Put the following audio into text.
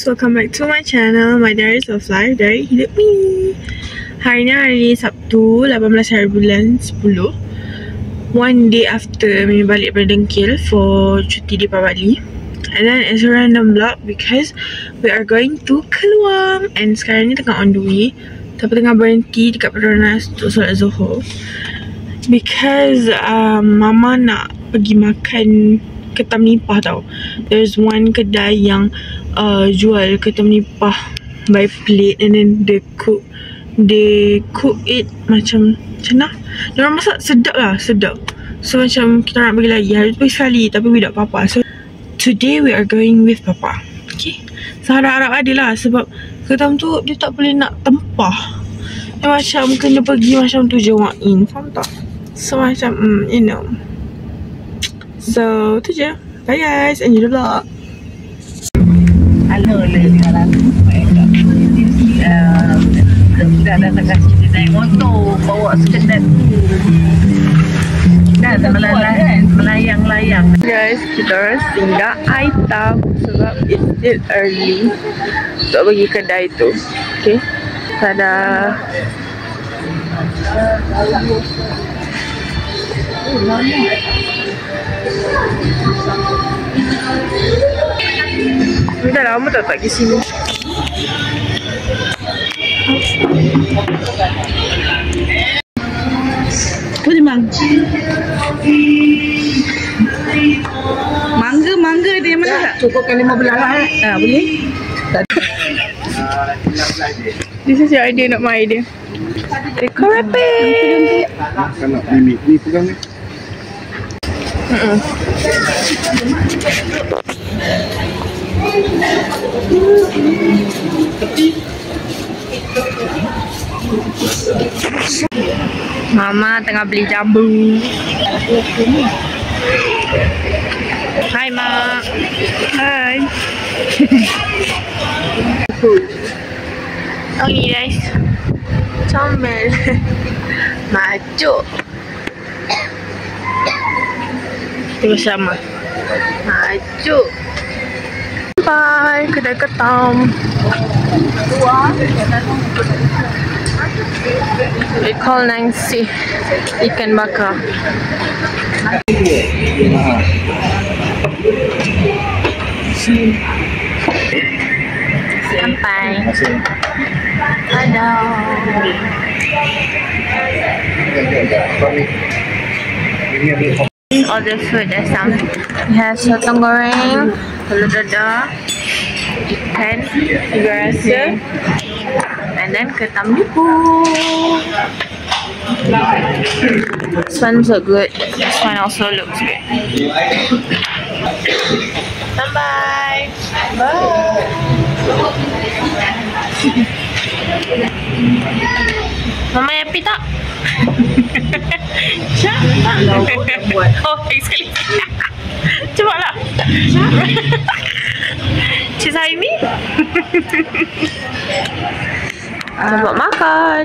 welcome back to my channel, My Diaries of Life, Dari Hidup Me. Hari ni hari Sabtu, 18 hari bulan 10. One day after Mimi balik dari Dengkil for cuti di Pabali. And then it's a random vlog because we are going to Keluang. And sekarang ni tengah on the way, tapi tengah berhenti dekat Petronas untuk solat Zuhur. Because Mama nak pergi makan ketam nipah tau. There's one kedai yang jual ketam nipah by plate, and then they cook it macam mana? Diorang masak sedap lah, sedap. So macam kita nak pergi lagi, hari tu pergi sekali tapi without Papa. So today we are going with Papa. Okay, so harap-harap ada lah, sebab ketam tu dia tak boleh nak tempah. Dia macam kena pergi macam tu je walk in, faham tak? So macam you know. So tu je. Bye guys, enjoy the vlog. Halo sekarang dah tengah sini naik motor, bawa sekedar dah melayang-layang. Guys, kita orang singgah Aitam sebab it's still early untuk pergi kedai tu. Okay, tada. Dah lama tak pergi sini. Boleh mangga dia mana tak? Cukupkan 15 lah Boleh. This is your idea, not my idea. Dekor rapid. Kan nak Mimi ni pegang ni. Mama tengah beli jambu. Hai Mak. Hai. Oh ni guys, comel. Majuk. Kita bersama. Majuk. Bye, kedai ketam. We call Nancy ikan bakar. Sampai. Ada. All the food there's some. We have sotong goreng, telur dadah, ikan tiga rasa, and then ketam nipu. This one's so good. This one also looks good. Bye. Bye. Mama happy tak? Oh, sekali. Cuba lah. Cik Saimi. Buat makan.